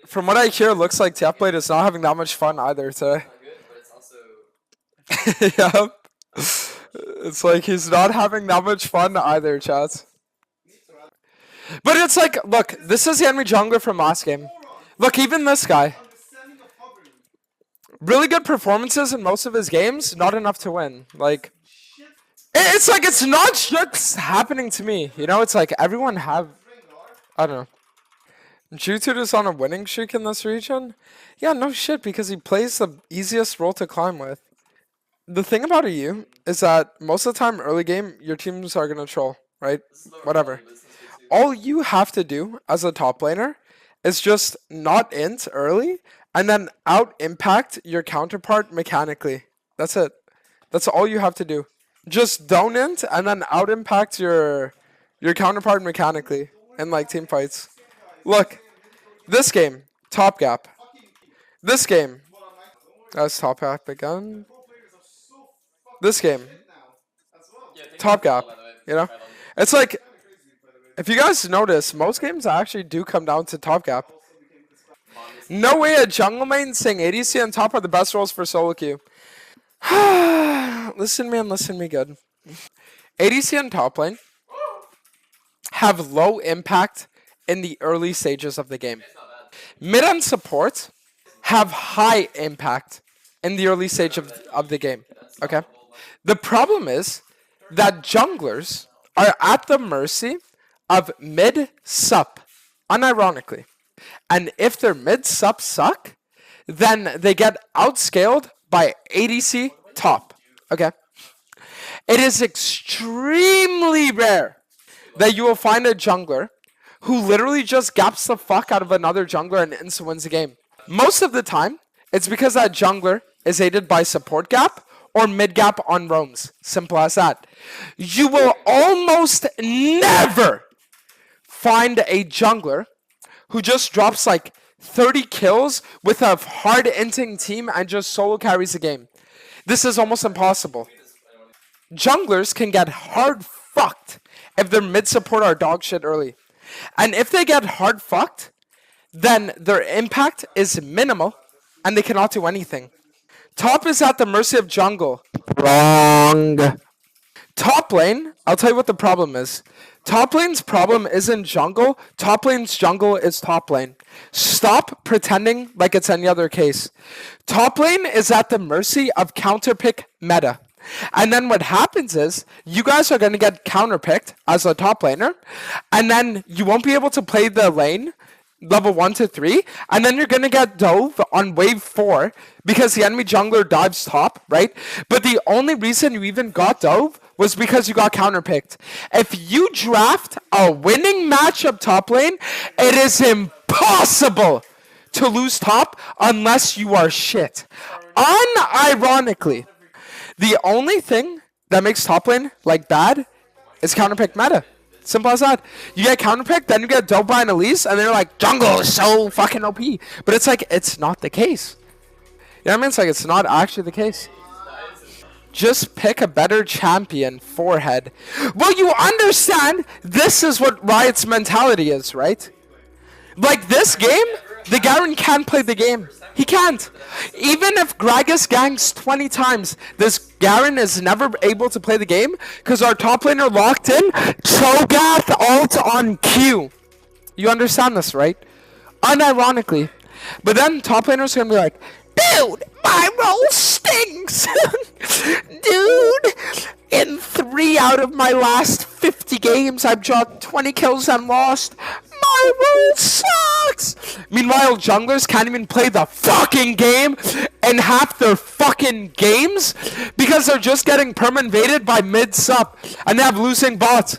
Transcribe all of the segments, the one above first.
From what I hear, it looks like Tapblade is not having that much fun either today. Yep. It's like he's not having that much fun either, chat. But it's like, look, this is the enemy jungler from last game. Look, even this guy. Really good performances in most of his games, not enough to win. Like, it's like it's not just happening to me. You know, it's like everyone have, I don't know. Jutude is on a winning streak in this region? Yeah, no shit, because he plays the easiest role to climb with. The thing about EU is that most of the time early game, your teams are going to troll, right? Whatever. All you have to do as a top laner is just not int early and then out impact your counterpart mechanically. That's it. That's all you have to do. Just don't int and then out impact your counterpart mechanically in like team fights. Look, this game, top gap. This game, that's top gap again. This game, top gap, you know? It's like, if you guys notice, most games actually do come down to top gap. No way a jungle main saying ADC and top are the best roles for solo queue. Listen to me and listen to me good. ADC and top lane have low impact in the early stages of the game. Mid and support have high impact in the early stage of the game. Okay? The problem is that junglers are at the mercy of mid-sup, unironically. And if their mid-sup suck, then they get outscaled by ADC top. Okay? It is extremely rare that you will find a jungler who literally just gaps the fuck out of another jungler and instant wins the game. Most of the time, it's because that jungler is aided by support gap or mid gap on roams. Simple as that. You will almost never find a jungler who just drops like 30 kills with a hard inting team and just solo carries the game. This is almost impossible. Junglers can get hard fucked if their mid support are dog shit early. And if they get hard fucked, then their impact is minimal and they cannot do anything. Top is at the mercy of jungle. Wrong. Top lane, I'll tell you what the problem is. Top lane's problem isn't jungle. Top lane's jungle is top lane. Stop pretending like it's any other case. Top lane is at the mercy of counterpick meta. And then what happens is, you guys are going to get counterpicked as a top laner, and then you won't be able to play the lane level 1 to 3, and then you're going to get dove on wave 4 because the enemy jungler dives top, right? But the only reason you even got dove was because you got counterpicked. If you draft a winning matchup top lane, it is impossible to lose top unless you are shit. Unironically, the only thing that makes top lane like bad is counterpick meta. Simple as that. You get counterpicked, then you get dope by an Elise, and they're like, jungle is so fucking OP. But it's like, it's not the case. You know what I mean? It's like, it's not actually the case. Just pick a better champion, forehead. Well, you understand, this is what Riot's mentality is, right? Like this game, the Garen can't play the game. He can't. Even if Gragas ganks 20 times, this Garen is never able to play the game because our top laner locked in. Cho'Gath ult on Q. You understand this, right? Unironically. But then top laner's going to be like, dude, my role stinks. Dude, in 3 out of my last 50 games, I've dropped 20 kills and lost. My role sucks! Meanwhile, junglers can't even play the fucking game in half their fucking games because they're just getting perma-invaded by mid-sup and they have losing bots.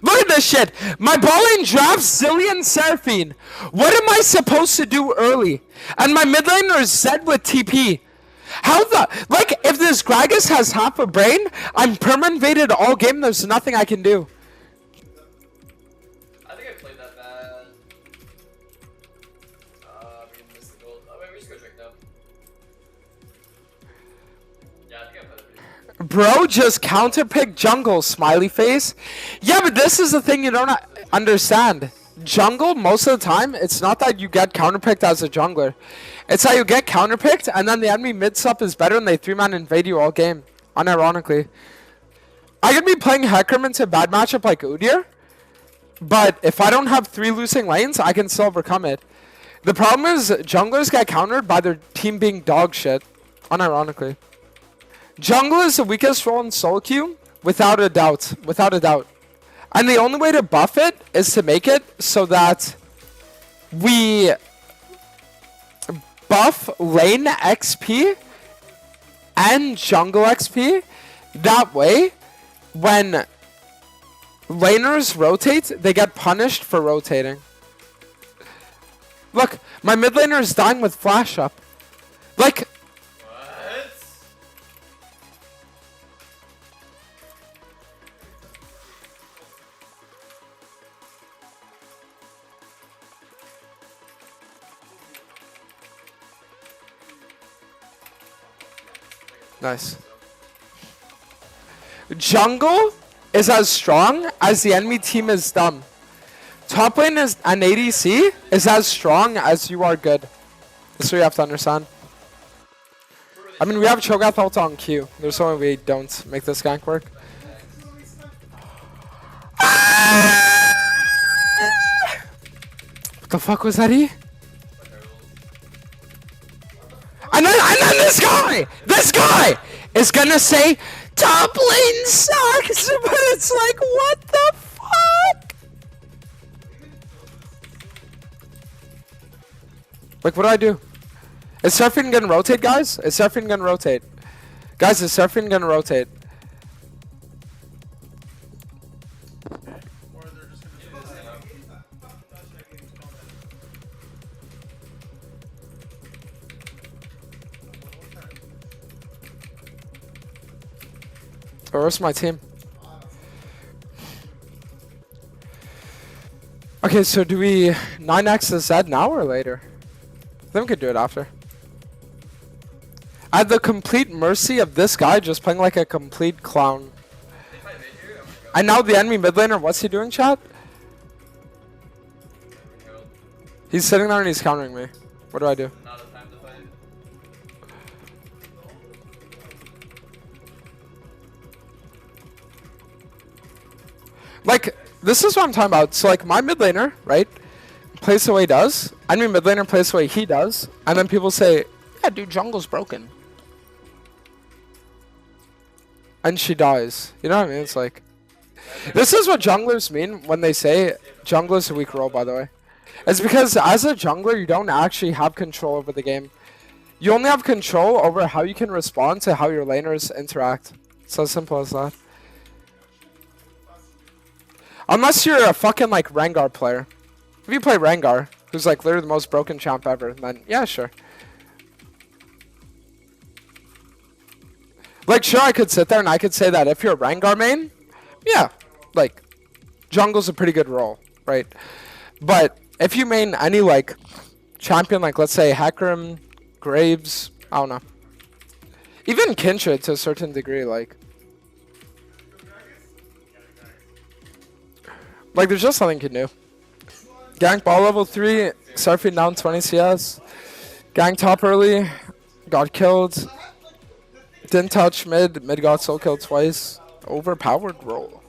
Look at this shit. My ball lane drafts Zillion Seraphine. What am I supposed to do early? And my mid laner is Zed with TP. How the... Like, if this Gragas has half a brain, I'm perma-invaded all game, there's nothing I can do. I think I played that bad. We missed the gold. Oh, wait, we just go drink now. Yeah, I think I played it pretty good. Bro, just counterpick jungle, smiley face. Yeah, but this is the thing you don't understand. jungle, most of the time, it's not that you get counterpicked as a jungler. It's that you get counterpicked, and then the enemy mid-sup is better, and they 3-man invade you all game. Unironically. I could be playing Hecarim into a bad matchup like Udyr, but if I don't have 3 losing lanes, I can still overcome it. The problem is, junglers get countered by their team being dog shit. Unironically. Jungle is the weakest role in solo queue, without a doubt. Without a doubt. And the only way to buff it is to make it so that we buff lane XP and jungle XP. That way, when laners rotate, they get punished for rotating. Look, my mid laner is dying with flash up. Like, What? nice. Jungle is as strong as the enemy team is dumb. Top lane is an ADC is as strong as you are good. That's what you have to understand. I mean, we have Cho'Gath ult on Q. There's no way we don't make this gank work. What the fuck was that, E? And then this guy is gonna say, top lane sucks, but it's like, what the fuck? Like, what do I do? Is Seraphine gonna rotate, guys? Is Seraphine gonna rotate? Guys, is Seraphine gonna rotate? Or where's my team? Okay, so do we 9x the Z now or later? Then we could do it after. At the complete mercy of this guy just playing like a complete clown. They fight mid here? Oh my god. And now the enemy mid laner, what's he doing, chat? He's sitting there and he's countering me. What do I do? Not a time to fight. Like, this is what I'm talking about. So, like, my mid laner, right, plays the way he does. Enemy mid laner plays the way he does. And then people say, yeah, dude, jungle's broken. And she dies. You know what I mean? It's like, this is what junglers mean when they say jungler's a weak role, by the way. It's because as a jungler, you don't actually have control over the game. You only have control over how you can respond to how your laners interact. It's as simple as that. Unless you're a fucking, like, Rengar player. If you play Rengar, who's, like, literally the most broken champ ever, then, yeah, sure. Like, sure, I could sit there and I could say that if you're a Rengar main, yeah, like, jungle's a pretty good role, right? But if you main any, like, champion, like, let's say Hecarim, Graves, I don't know. Even Kindred to a certain degree, like, there's just nothing you can do. Gank ball level 3, Seraphine down 20 CS. Gank top early, got killed. Didn't touch mid, mid got soul killed twice. Overpowered role.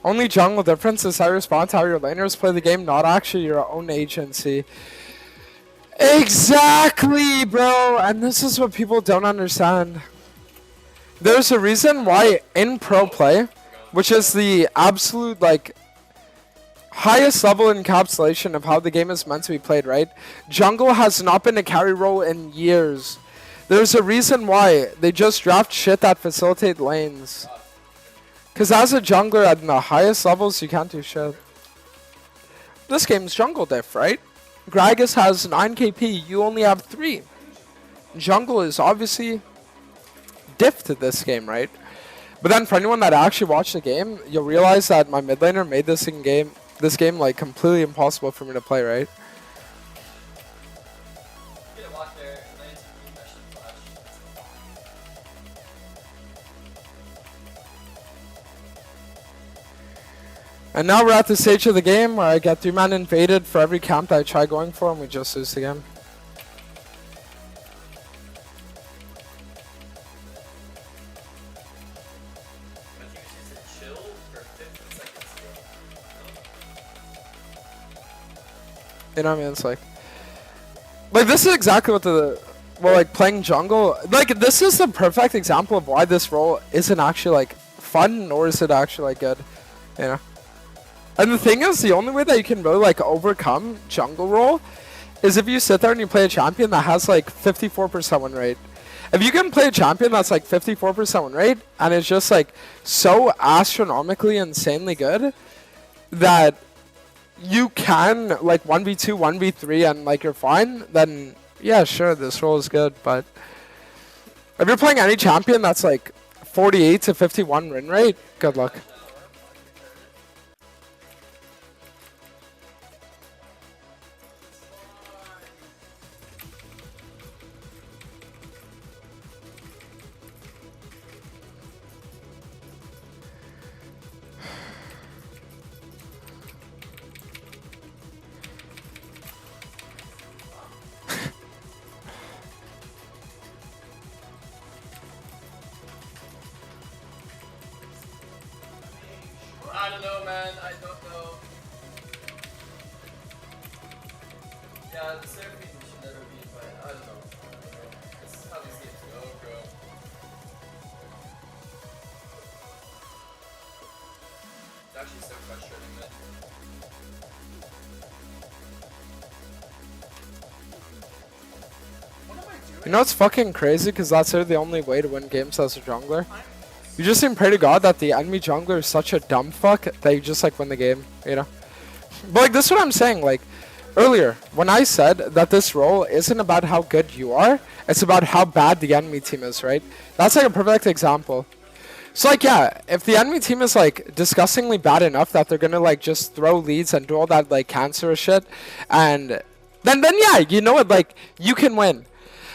Only jungle difference is how you respond to how your laners play the game, not actually your own agency. Exactly, bro! And this is what people don't understand. There's a reason why in pro play, which is the absolute, like, highest level encapsulation of how the game is meant to be played, right? Jungle has not been a carry role in years. There's a reason why they just draft shit that facilitate lanes. Because as a jungler at the highest levels, you can't do shit. This game's jungle diff, right? Gragas has 9 KP, you only have 3. Jungle is obviously diff to this game, right? But then for anyone that actually watched the game, you'll realize that my mid laner made this game like completely impossible for me to play, right? Get a walk there, nice refresh and flash. And now we're at the stage of the game where I get 3-man invaded for every camp that I try going for, and we just lose the game. My team just needs to chill for 15 seconds. You know what I mean? It's like this is exactly what like playing jungle, like this is the perfect example of why this role isn't actually like fun, nor is it actually like good, you know? And the thing is, the only way that you can really like overcome jungle role is if you sit there and you play a champion that has like 54% win rate. If you can play a champion that's like 54% win rate and it's just like so astronomically insanely good that you can like 1v2, 1v3 and like you're fine, then yeah, sure, this role is good. But if you're playing any champion that's like 48 to 51 win rate, good luck. I don't know, man. I don't know. Yeah, the Seraphine should never be, but I don't know. This is how these games go, bro. It's actually so frustrating, man. What am I doing? You know it's fucking crazy because that's the only way to win games as a jungler. You just need to pray to God that the enemy jungler is such a dumb fuck that you just like win the game, you know? But like this is what I'm saying, like earlier when I said that this role isn't about how good you are, it's about how bad the enemy team is, right? That's like a perfect example. So like yeah, if the enemy team is like disgustingly bad enough that they're gonna like just throw leads and do all that like cancerous shit, and then yeah, you know what, like you can win.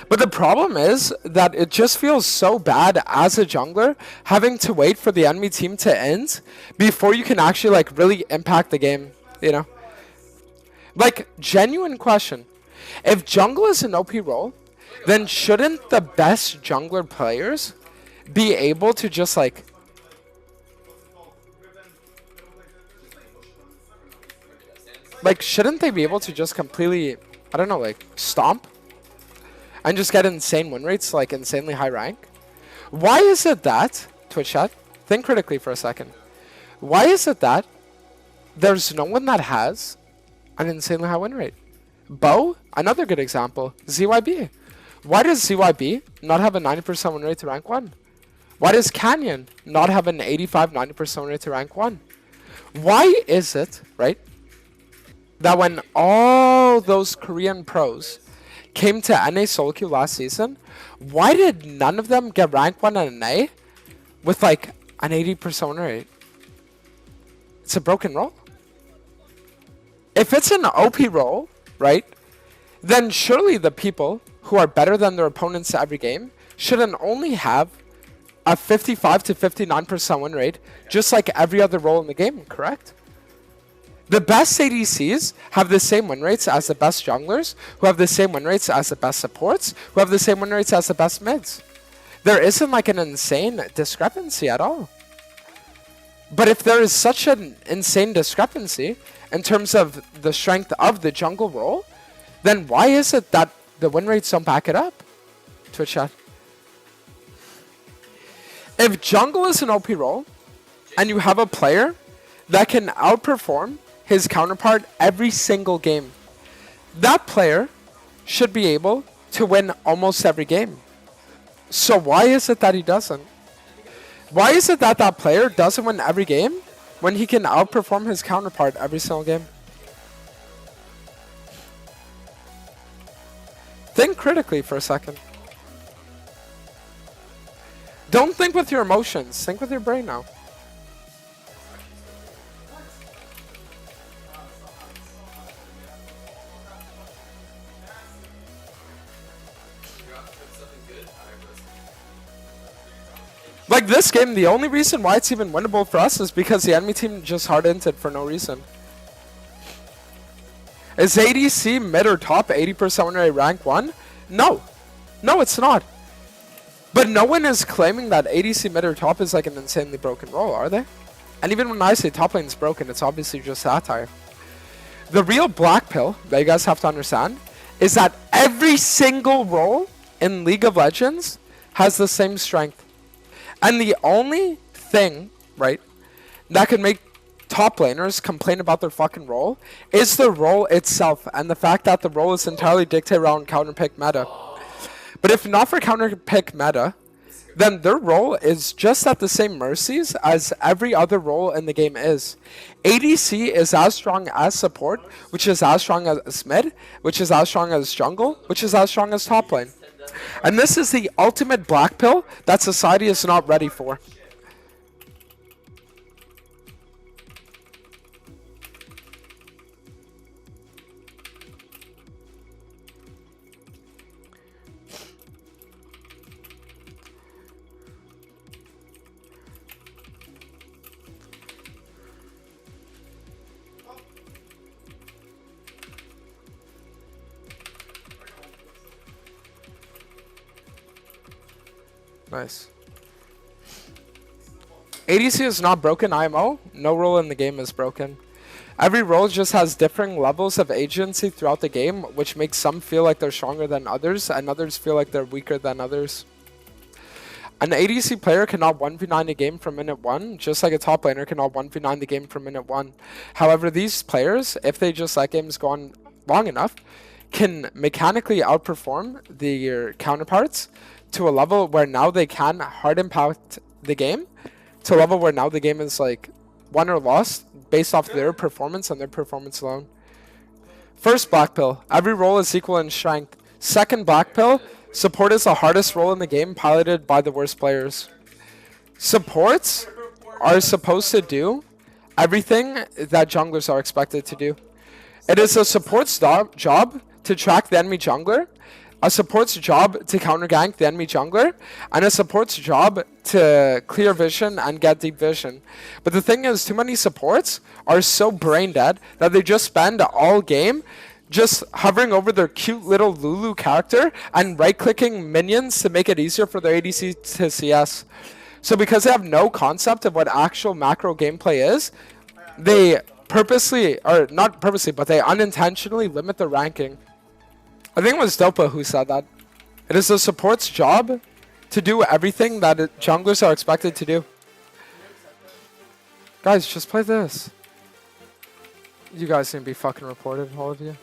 But the problem is that it just feels so bad as a jungler having to wait for the enemy team to end before you can actually like really impact the game, you know? Like, genuine question. If jungle is an OP role, then shouldn't the best jungler players be able to just like shouldn't they be able to just completely, I don't know, like stomp and just get insane win rates, like insanely high rank? Why is it that, Twitch chat, think critically for a second. Why is it that there's no one that has an insanely high win rate? Bo, another good example. ZYB. Why does ZYB not have a 90% win rate to rank 1? Why does Canyon not have an 85-90% win rate to rank 1? Why is it, right, that when all those Korean pros came to NA solo queue last season, why did none of them get rank 1 in NA with like an 80% win rate? It's a broken role. If it's an OP role, right, then surely the people who are better than their opponents every game shouldn't only have a 55 to 59% win rate, just like every other role in the game, correct? The best ADCs have the same win rates as the best junglers, who have the same win rates as the best supports, who have the same win rates as the best mids. There isn't like an insane discrepancy at all. But if there is such an insane discrepancy in terms of the strength of the jungle role, then why is it that the win rates don't back it up? Twitch chat. If jungle is an OP role, and you have a player that can outperform his counterpart every single game, that player should be able to win almost every game. So why is it that he doesn't? Why is it that that player doesn't win every game when he can outperform his counterpart every single game? Think critically for a second. Don't think with your emotions. Think with your brain now. Like this game, the only reason why it's even winnable for us is because the enemy team just hard-inted for no reason. Is ADC mid or top 80% win rate rank 1? No. No, it's not. But no one is claiming that ADC mid or top is like an insanely broken role, are they? And even when I say top lane is broken, it's obviously just satire. The real black pill that you guys have to understand is that every single role in League of Legends has the same strength. And the only thing, right, that could make top laners complain about their fucking role is the role itself and the fact that the role is entirely dictated around counter pick meta. But if not for counter pick meta, then their role is just at the same mercies as every other role in the game is. ADC is as strong as support, which is as strong as mid, which is as strong as jungle, which is as strong as top lane. And this is the ultimate black pill that society is not ready for. Nice. ADC is not broken IMO. No role in the game is broken. Every role just has differing levels of agency throughout the game, which makes some feel like they're stronger than others, and others feel like they're weaker than others. An ADC player cannot 1v9 a game from minute 1, just like a top laner cannot 1v9 the game from minute 1. However, these players, if they just let games go on long enough, can mechanically outperform their counterparts to a level where now they can hard impact the game, to a level where now the game is like won or lost based off their performance and their performance alone. First black pill, every role is equal in strength. Second black pill, support is the hardest role in the game piloted by the worst players. Supports are supposed to do everything that junglers are expected to do. It is a support's job to track the enemy jungler, a support's job to counter gank the enemy jungler, and a support's job to clear vision and get deep vision. But the thing is, too many supports are so brain dead that they just spend all game just hovering over their cute little Lulu character and right-clicking minions to make it easier for their ADC to CS. So because they have no concept of what actual macro gameplay is, they purposely, or not purposely, but they unintentionally limit their ranking. I think it was Dopa who said that. It is the support's job to do everything that junglers are expected to do. Guys, just play this. You guys need to be fucking reported, all of you.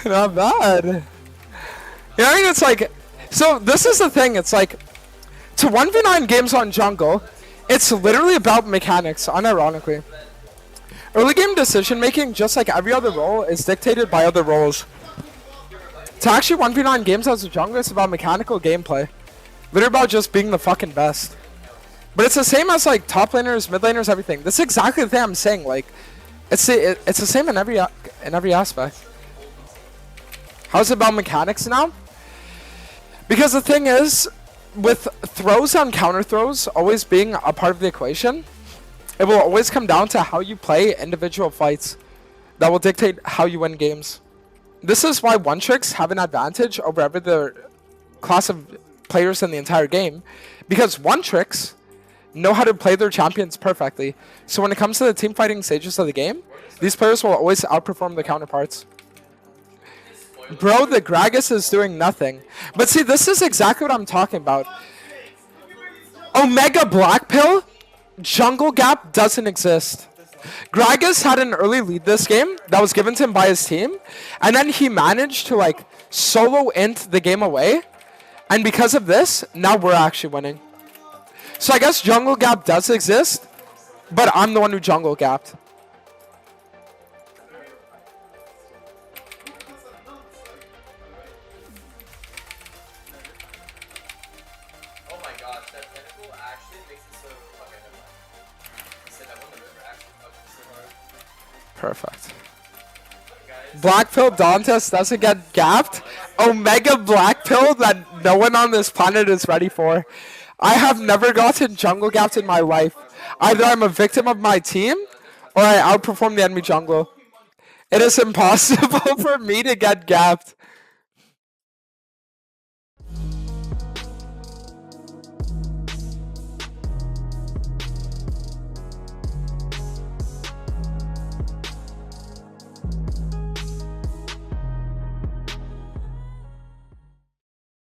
Not bad. You know what I mean? It's like, so this is the thing, it's like, to 1v9 games on jungle, it's literally about mechanics, unironically. Early game decision making, just like every other role, is dictated by other roles. To actually 1v9 games as a jungler, it's about mechanical gameplay. Literally about just being the fucking best. But it's the same as like top laners, mid laners, everything. This is exactly the thing I'm saying. Like, it's the same in every aspect. How's it about mechanics now? Because the thing is, with throws and counter throws always being a part of the equation, it will always come down to how you play individual fights that will dictate how you win games. This is why one tricks have an advantage over every other class of players in the entire game, because one tricks know how to play their champions perfectly. So when it comes to the team fighting stages of the game, these players will always outperform their counterparts. Bro, the Gragas is doing nothing. But see, this is exactly what I'm talking about. Omega Black Pill, jungle gap doesn't exist. Gragas had an early lead this game that was given to him by his team, and then he managed to like solo int the game away, and because of this, now we're actually winning. So I guess jungle gap does exist, but I'm the one who jungle gapped. Oh my gosh, that pinnacle actually makes it so. Okay, never mind. He said that one the river actually fucking so hard. Perfect. Guys. Black Pill Dantes doesn't get gapped. Omega Black Pill that no one on this planet is ready for. I have never gotten jungle gapped in my life. Either I'm a victim of my team, or I outperform the enemy jungle. It is impossible for me to get gapped.